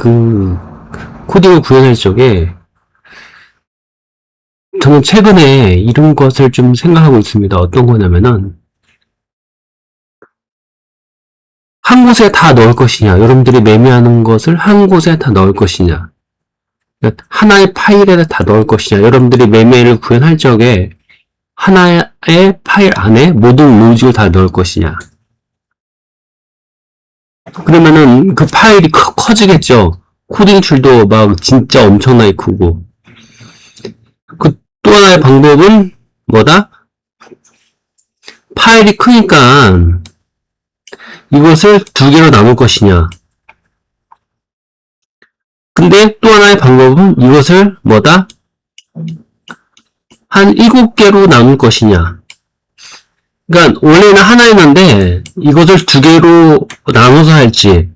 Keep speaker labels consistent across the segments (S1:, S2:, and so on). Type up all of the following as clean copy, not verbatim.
S1: 그 코딩을 구현할 적에 저는 최근에 이런 것을 좀 생각하고 있습니다. 어떤 거냐면은 한 곳에 다 넣을 것이냐, 여러분들이 매매하는 것을 한 곳에 다 넣을 것이냐, 하나의 파일에 다 넣을 것이냐, 여러분들이 매매를 구현할 적에 하나의 파일 안에 모든 로직을 다 넣을 것이냐. 그러면은 그 파일이 커지겠죠. 코딩 툴도 막 진짜 엄청나게 크고. 그 또 하나의 방법은 뭐다? 파일이 크니까 이것을 두 개로 나눌 것이냐. 근데 또 하나의 방법은 이것을 뭐다? 한 7개로 나눌 것이냐. 그러니까 원래는 하나였는데 이것을 두 개로 나눠서 할지,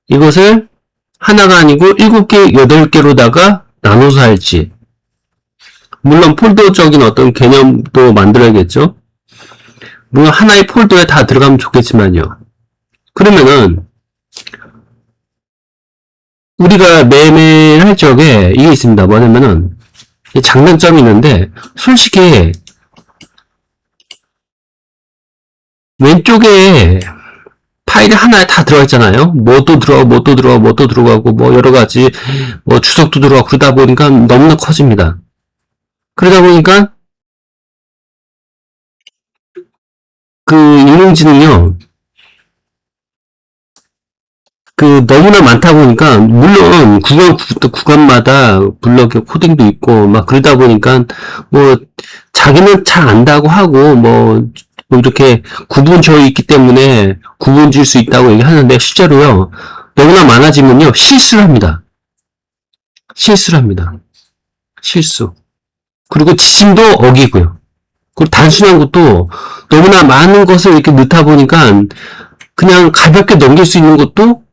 S1: 이것을 하나가 아니고 7개, 8개로다가 나눠서 할지. 물론 폴더적인 어떤 개념도 만들어야겠죠. 물론 하나의 폴더에 다 들어가면 좋겠지만요. 그러면은 우리가 매매를 할 적에 이게 있습니다. 뭐냐면은 장단점이 있는데, 솔직히 왼쪽에 파일이 하나에 다 들어가 있잖아요. 뭐도 들어가고 뭐도 들어가고 뭐도 들어가고 뭐 여러가지 뭐 주석도 들어가고 그러다 보니까 너무나 커집니다. 그러다 보니까 그 인공지능이요, 그 너무나 많다 보니까, 물론 구간마다 블럭 코딩도 있고 막 그러다 보니까 뭐 자기는 잘 안다고 하고 뭐 이렇게 구분 지어 있기 때문에 구분 지을 수 있다고 얘기하는데, 실제로요 너무나 많아지면요 실수를 합니다. 실수. 그리고 지침도 어기고요. 그리고 단순한 것도 너무나 많은 것을 이렇게 넣다 보니까 그냥 가볍게 넘길 수 있는 것도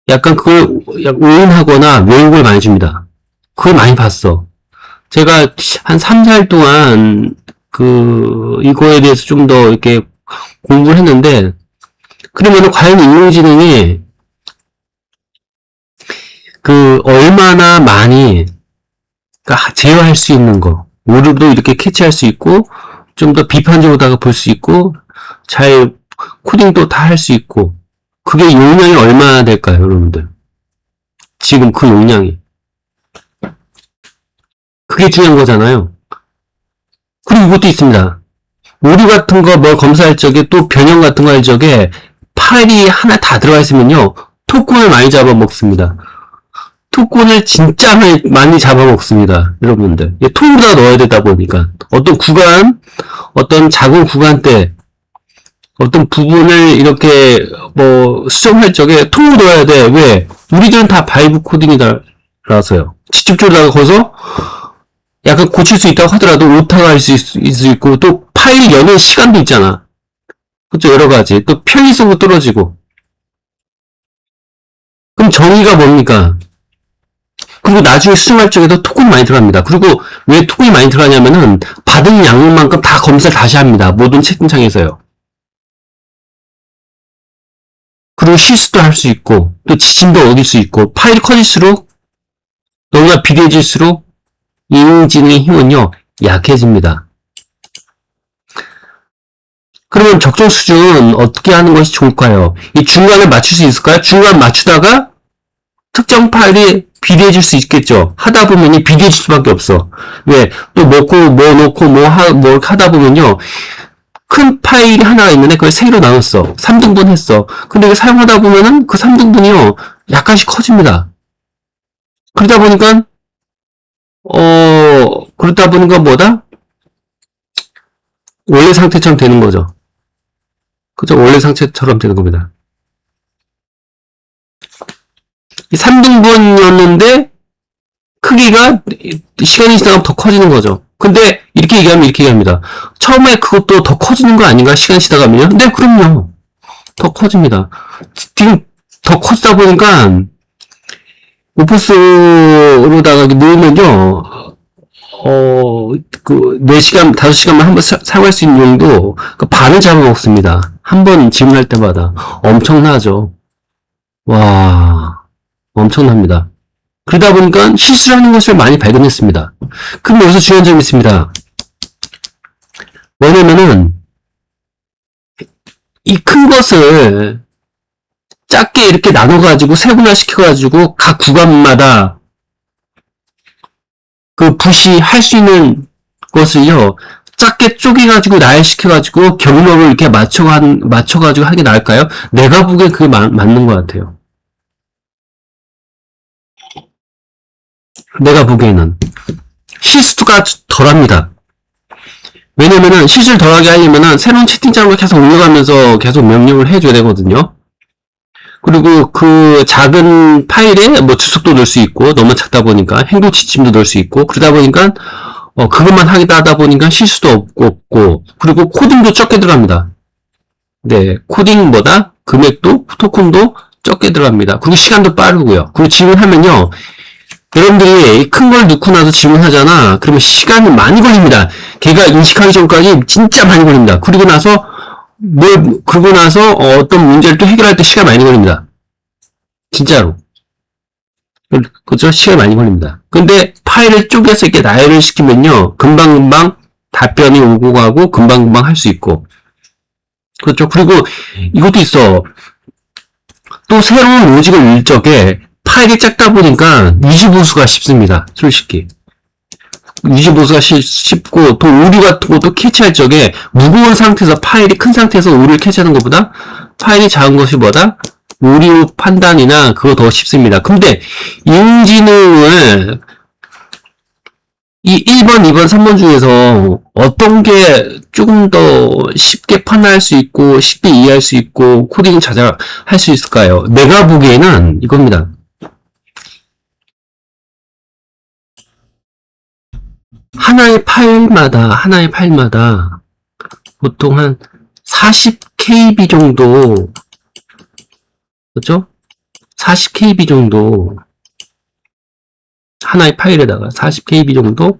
S1: 약간 그걸 오인하거나 왜곡을 많이 줍니다. 그걸 많이 봤어. 제가 한 3, 4일 동안 이거에 대해서 좀 더 이렇게 공부를 했는데, 그러면 과연 인공지능이 얼마나 많이, 제어할 수 있는 거, 오류도 이렇게 캐치할 수 있고, 좀 더 비판적으로다가 볼 수 있고, 잘 코딩도 다 할 수 있고, 그게 용량이 얼마나 될까요, 여러분들? 지금 그 용량이. 그게 중요한 거잖아요. 그리고 이것도 있습니다. 오류 같은 거 뭘 검사할 적에, 또 변형 같은 거 할 적에 파일이 하나 다 들어가 있으면요 토큰을 많이 잡아먹습니다. 토큰을 진짜 많이 잡아먹습니다, 여러분들. 통으로 넣어야 되다 보니까 어떤 구간, 어떤 작은 구간대, 어떤 부분을 이렇게 뭐 수정할 적에 통으로 넣어야 돼. 왜? 우리들은 다 바이브 코딩이라서요. 직접적으로 거기서 약간 고칠 수 있다고 하더라도 오타가 할 수 있고, 또 파일 여는 시간도 있잖아. 그쵸? 여러 가지. 또 편리성도 떨어지고. 그럼 정의가 뭡니까? 그리고 나중에 수정할 적에도 토큰이 많이 들어갑니다. 그리고 왜 토큰이 많이 들어가냐면은 받은 양만큼 다 검사를 다시 합니다. 모든 채팅창에서요. 그리고 실수도 할 수 있고, 또 지침도 얻을 수 있고, 파일이 커질수록, 너무나 비대해질수록 인공지능의 힘은요 약해집니다. 그러면 적정 수준 어떻게 하는 것이 좋을까요? 이 중간을 맞출 수 있을까요? 중간 맞추다가 특정 파일이 비대해질 수 있겠죠. 하다 보면 비대해질 수밖에 없어. 왜? 또 뭘 하다 보면요 큰 파일이 하나가 있는데 그걸 3개로 나눴어. 3등분 했어. 근데 이거 사용하다 보면은 그 3등분이요 약간씩 커집니다. 그러다 보니까 뭐다? 원래 상태처럼 되는 거죠. 그죠? 원래 상태처럼 되는 겁니다. 3등분이었는데 크기가 시간이 지나면 더 커지는 거죠. 근데 이렇게 얘기하면 이렇게 얘기합니다. 처음에 그것도 더 커지는 거 아닌가? 시간 지나가면요? 네, 그럼요. 더 커집니다. 지금 더 커지다 보니까 오퍼스로다가 넣으면요 4시간, 5시간만 한번 사용할 수 있는 용도 반을 잡아먹습니다. 한 번 질문할 때마다. 엄청나죠. 와. 엄청납니다. 그러다 보니까 실수를 하는 것을 많이 발견했습니다. 그럼 여기서 중요한 점이 있습니다. 뭐냐면은 이 큰 것을 작게 이렇게 나눠가지고 세분화시켜가지고 각 구간마다 그 붓이 할 수 있는 것을요 작게 쪼개가지고 나열시켜가지고 경로를 이렇게 맞춰가지고 하게 나을까요? 내가 보기엔 그게 맞는 것 같아요. 내가 보기에는 실수가 덜합니다. 왜냐면은 실수를 덜하게 하려면은 새로운 채팅창으로 계속 올려가면서 계속 명령을 해줘야 되거든요. 그리고 그 작은 파일에 뭐 주석도 넣을 수 있고 너무 작다 보니까 행동 지침도 넣을 수 있고 그러다 보니까 그것만 하다 보니까 실수도 없고 그리고 코딩도 적게 들어갑니다. 네, 코딩보다 금액도 토큰도 적게 들어갑니다. 그리고 시간도 빠르고요. 그리고 질문하면요. 여러분들이 큰 걸 넣고 나서 질문하잖아. 그러면 시간이 많이 걸립니다. 걔가 인식하기 전까지 진짜 많이 걸립니다. 그러고 나서 어떤 문제를 또 해결할 때 시간 많이 걸립니다. 진짜로. 그죠? 시간 많이 걸립니다. 근데 파일을 쪼개서 이렇게 나열을 시키면요. 금방금방 답변이 오고 가고 금방금방 할 수 있고. 그렇죠? 그리고 이것도 있어. 또 새로운 로직을 읽을 적에 파일이 작다 보니까 유지보수가 쉽습니다. 솔직히. 유지보수가 쉽고 또 오류 같은 것도 캐치할 적에 무거운 상태에서 파일이 큰 상태에서 오류를 캐치하는 것보다 파일이 작은 것이 뭐다? 오류 판단이나 그거 더 쉽습니다. 근데 인공지능을 이 1번, 2번, 3번 중에서 어떤 게 조금 더 쉽게 판단할 수 있고 쉽게 이해할 수 있고 코딩 자잘할 수 있을까요? 내가 보기에는 이겁니다. 하나의 파일마다 보통 한 40KB 정도, 그렇죠? 40KB 정도 하나의 파일에다가 40KB 정도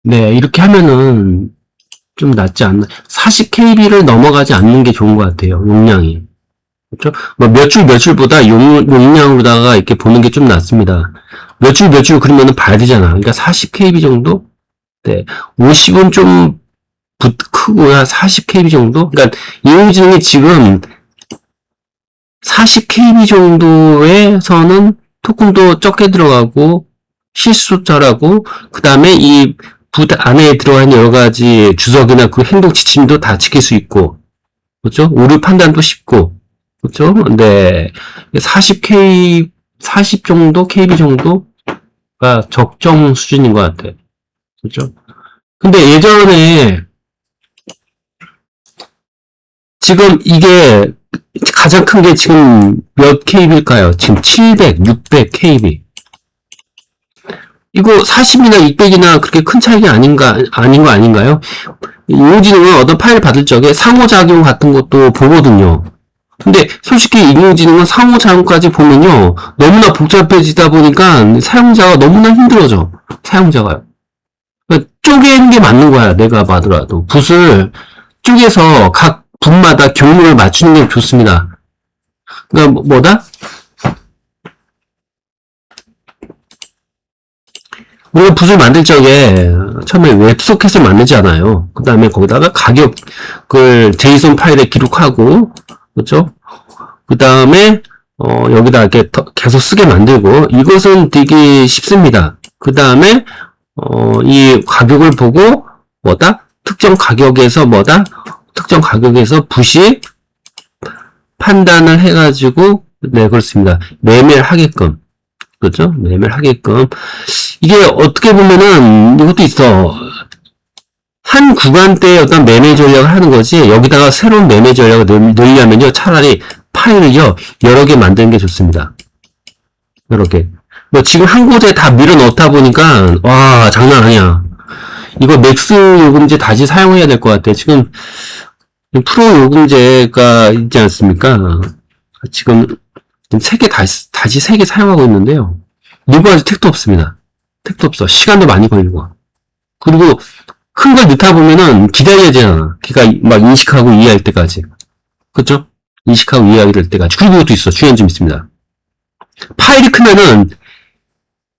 S1: 네 이렇게 하면은 좀 낫지 않나 40KB를 넘어가지 않는 게 좋은 것 같아요. 용량이 그렇죠? 뭐 몇 줄보다 용량으로다가 이렇게 보는 게 좀 낫습니다. 몇 줄 그러면은 봐야 되잖아. 그러니까 40KB 정도? 네. 50은 좀 크고야 40KB 정도? 그러니까 인공지능이 지금 40KB 정도에서는 토큰도 적게 들어가고 실수도 잘하고 그 다음에 이 붓 안에 들어가 있는 여러 가지 주석이나 그 행동 지침도 다 지킬 수 있고 그렇죠? 오류 판단도 쉽고 그렇죠? 네. 40 정도, KB 정도가 적정 수준인 것 같아. 그렇죠? 근데 예전에 지금 이게 가장 큰 게 지금 몇 KB일까요? 지금 700, 600 KB. 이거 40이나 600이나 그렇게 큰 차이가 아닌 거 아닌가요? 인공지능은 어떤 파일을 받을 적에 상호작용 같은 것도 보거든요. 근데 솔직히 인공지능은 상호작용까지 보면요. 너무나 복잡해지다 보니까 사용자가 너무나 힘들어져. 사용자가요. 그러니까 쪼개는 게 맞는 거야. 내가 봐더라도. 붓을 쪼개서 각 붓마다 경로를 맞추는 게 좋습니다. 그러니까 뭐다? 우리가 붓을 만들 적에 처음에 웹소켓을 만들지 않아요. 그 다음에 거기다가 가격을 제이슨 파일에 기록하고 그렇죠? 그 다음에 여기다 이렇게 계속 쓰게 만들고 이것은 되게 쉽습니다. 그 다음에 이 가격을 보고 뭐다? 특정 가격에서 붓이 판단을 해가지고 네 그렇습니다. 매매를 하게끔 그렇죠? 매매를 하게끔 이게 어떻게 보면은 이것도 있어. 한 구간대에 어떤 매매 전략을 하는 거지 여기다가 새로운 매매 전략을 넣으려면요 차라리 파일을요 여러 개 만드는 게 좋습니다. 여러 개. 뭐 지금 한 곳에 다 밀어 넣다 보니까 와 장난 아니야. 이거 맥스 요금제 다시 사용해야 될 것 같아. 지금 프로 요금제가 있지 않습니까? 지금 다시 세 개 사용하고 있는데요. 이거 아직 택도 없습니다. 택도 없어. 시간도 많이 걸리고. 그리고 큰 걸 넣다 보면은 기다려야 되잖아. 걔가 막 인식하고 이해할 때까지. 그쵸? 인식하고 이해하게 될 때까지. 그리고 이것도 있어. 중요한 점 있습니다. 파일이 크면은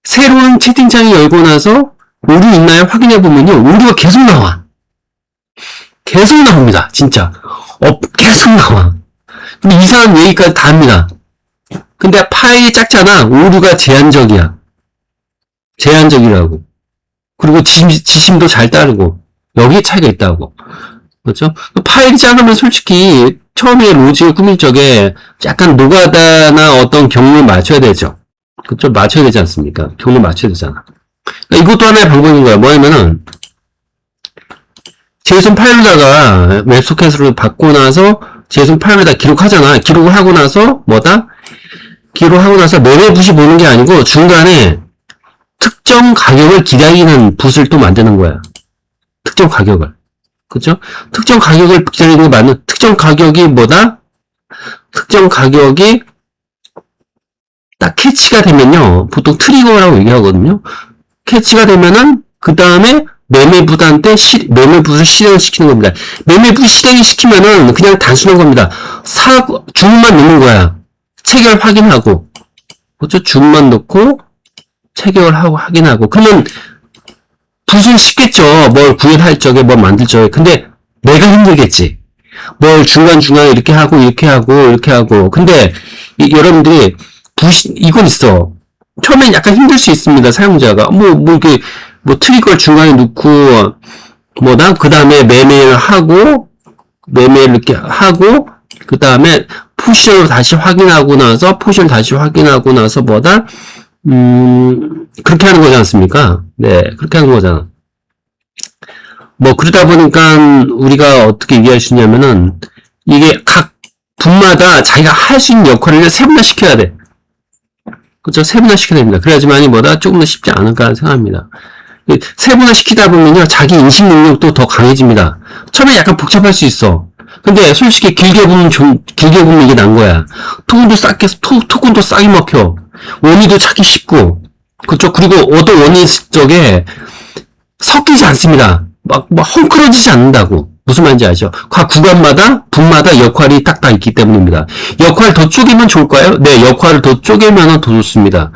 S1: 새로운 채팅창이 열고 나서 오류 있나요? 확인해 보면요. 오류가 계속 나와. 계속 나옵니다. 진짜. 계속 나와. 근데 이상한 얘기까지 다 합니다. 근데 파일이 작잖아. 오류가 제한적이야. 제한적이라고. 그리고 지심도 잘 따르고. 여기에 차이가 있다고. 그렇죠? 파일이 작으면 솔직히 처음에 로직을 꾸밀 적에 약간 노가다나 어떤 경로를 맞춰야 되죠. 그쵸? 맞춰야 되지 않습니까? 경로 맞춰야 되잖아. 그러니까 이것도 하나의 방법인 거야. 뭐냐면은, 제이슨 파일로다가 웹소켓으로 받고 나서 제이슨 파일로다 기록하잖아. 기록을 하고 나서 뭐다? 기록하고 나서 매매 붓이 보는 게 아니고 중간에 특정 가격을 기다리는 붓을 또 만드는 거야. 특정 가격을. 그죠? 특정 가격을 기다리는 게 맞는, 특정 가격이 뭐다? 특정 가격이 딱 캐치가 되면요. 보통 트리거라고 얘기하거든요. 캐치가 되면은, 그 다음에 매매붓한테 매매붓을 실행을 시키는 겁니다. 매매붓 실행을 시키면은 그냥 단순한 겁니다. 주문만 넣는 거야. 체결 확인하고. 그렇죠? 주문만 넣고, 체결하고 확인하고. 그러면, 붓은 쉽겠죠. 뭘 구현할 적에, 뭘 만들 적에. 근데, 내가 힘들겠지. 뭘 중간중간에 이렇게 하고, 이렇게 하고, 이렇게 하고. 근데, 여러분들이, 이건 있어. 처음엔 약간 힘들 수 있습니다. 사용자가. 이렇게, 트리거를 중간에 넣고, 그 다음에 매매를 하고, 매매를 이렇게 하고, 그 다음에 포지션을 다시 확인하고 나서, 그렇게 하는 거지 않습니까? 네, 그렇게 하는 거잖아. 그러다 보니까 우리가 어떻게 얘기할 수 있냐면은, 이게 각 분마다 자기가 할 수 있는 역할을 세분화시켜야 돼. 그쵸? 세분화시켜야 됩니다. 그래야지만이 조금 더 쉽지 않을까 생각합니다. 세분화시키다 보면요, 자기 인식 능력도 더 강해집니다. 처음에 약간 복잡할 수 있어. 근데 솔직히 길게 보면 이게 난 거야. 토큰도 싸게 먹혀. 원리도 찾기 쉽고. 그쵸? 그리고 어떤 원리 쪽에 섞이지 않습니다. 헝클어지지 않는다고. 무슨 말인지 아시죠? 각 구간마다, 분마다 역할이 딱 다 있기 때문입니다. 역할 더 쪼개면 좋을까요? 네, 역할을 더 쪼개면 더 좋습니다.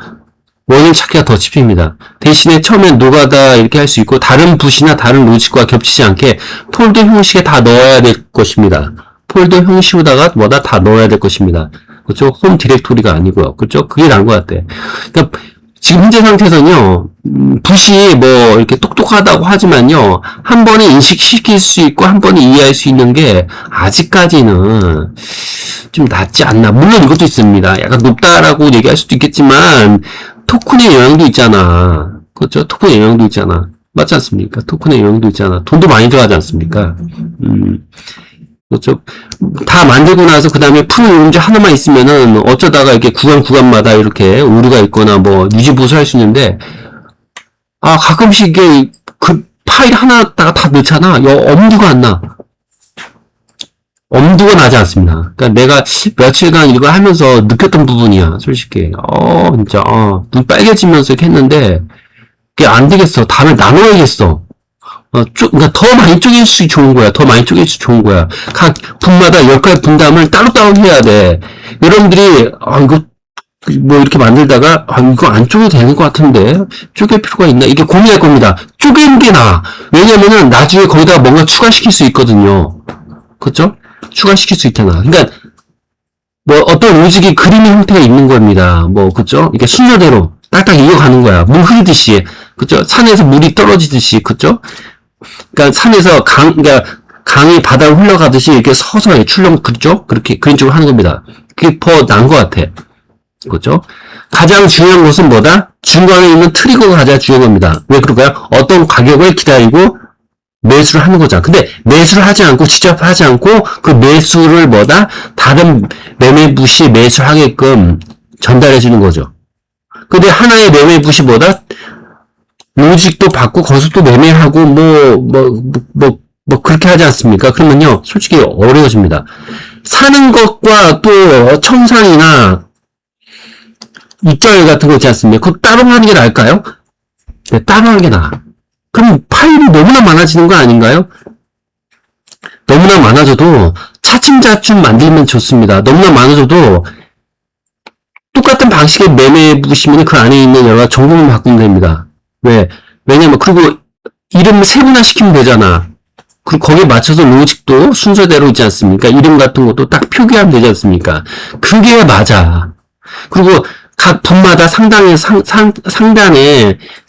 S1: 원인 찾기가 더 쉽습니다. 대신에 처음엔 노가다 이렇게 할 수 있고, 다른 붓이나 다른 로직과 겹치지 않게 폴더 형식에 다 넣어야 될 것입니다. 폴더 형식으로다가 다 넣어야 될 것입니다. 그렇죠? 홈 디렉토리가 아니고요. 그렇죠? 그게 나은 것 같아. 그러니까 지금 현재 상태에서는요, 붓이 이렇게 똑똑하다고 하지만요, 한 번에 인식시킬 수 있고, 한 번에 이해할 수 있는 게, 아직까지는 좀 낮지 않나. 물론 이것도 있습니다. 약간 높다라고 얘기할 수도 있겠지만, 토큰의 영향도 있잖아. 그렇죠? 토큰의 영향도 있잖아. 맞지 않습니까? 토큰의 영향도 있잖아. 돈도 많이 들어가지 않습니까? 그렇죠? 다 만들고 나서 그 다음에 푸는 용지 하나만 있으면은 어쩌다가 이렇게 구간마다 이렇게 오류가 있거나 유지 보수할 수 있는데, 가끔씩 이게 그 파일 하나다가 다 넣잖아. 엄두가 안 나. 엄두가 나지 않습니다. 그러니까 내가 며칠간 이거 하면서 느꼈던 부분이야. 솔직히. 진짜, 눈 빨개지면서 이렇게 했는데, 그게 안 되겠어. 다음에 나눠야겠어. 그러니까 더 많이 쪼갤수록 좋은 거야. 더 많이 쪼갤수록 좋은 거야. 각 분마다 역할 분담을 따로따로 해야 돼. 여러분들이, 이거, 이렇게 만들다가, 이거 안 쪼개도 되는 것 같은데, 쪼갤 필요가 있나? 이게 고민할 겁니다. 쪼개는 게 나아. 왜냐면은 나중에 거기다가 뭔가 추가시킬 수 있거든요. 그쵸? 추가시킬 수 있잖아. 그러니까, 어떤 로직이 그림의 형태가 있는 겁니다. 그쵸? 이게 순서대로 딱딱 이어가는 거야. 물 흐르듯이. 그쵸? 산에서 물이 떨어지듯이. 그쵸? 그러니까 산에서 그러니까 강이 바다로 흘러가듯이 이렇게 서서히 출렁, 그죠? 그렇게, 그런 쪽으로 하는 겁니다. 그게 더 나은 것 같아. 그죠? 가장 중요한 것은 뭐다? 중간에 있는 트리거가 가장 중요한 겁니다. 왜 그럴까요? 어떤 가격을 기다리고 매수를 하는 거잖아. 근데 매수를 하지 않고, 직접 하지 않고, 그 매수를 다른 매매붓이 매수하게끔 전달해 주는 거죠. 근데 하나의 매매붓이 로직도 받고, 거기서 또 매매하고, 그렇게 하지 않습니까? 그러면요, 솔직히 어려워집니다. 사는 것과 또 청산이나 입자율 같은 거 있지 않습니까? 그거 따로 하는 게 나을까요? 네, 따로 하는 게 나아. 그럼 파일이 너무나 많아지는 거 아닌가요? 너무나 많아져도 차츰차츰 만들면 좋습니다. 너무나 많아져도 똑같은 방식의 매매 보시면 그 안에 있는 여러 가지 정보만 바꾸면 됩니다. 왜냐면, 그리고 이름 세분화 시키면 되잖아. 그리고 거기에 맞춰서 로직도 순서대로 있지 않습니까? 이름 같은 것도 딱 표기하면 되지 않습니까? 그게 맞아. 그리고 각 붓마다 상단에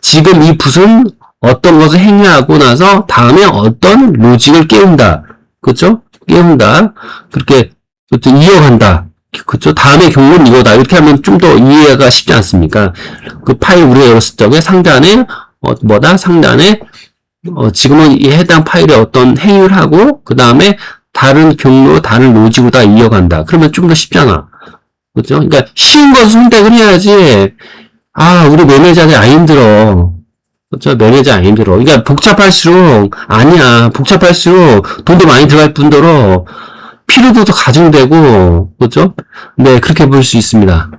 S1: 지금 이 붓은 어떤 것을 행위하고 나서 다음에 어떤 로직을 깨운다. 그렇죠? 깨운다. 그렇게 이어간다. 그렇죠? 다음의 경우는 이거다. 이렇게 하면 좀 더 이해가 쉽지 않습니까? 그 파일 우리가 열었을 적에 상단에 상단에 지금은 이 해당 파일에 어떤 행위를 하고 그 다음에 다른 경로, 다른 로직으로 다 이어간다. 그러면 좀 더 쉽잖아. 그렇죠? 그러니까 쉬운 것을 선택을 해야지. 우리 매니저들이 안 힘들어. 그렇죠? 매니저 안 힘들어. 그러니까 복잡할수록 아니야. 복잡할수록 돈도 많이 들어갈 뿐더러 피로도도 가중되고, 그렇죠? 네, 그렇게 볼 수 있습니다.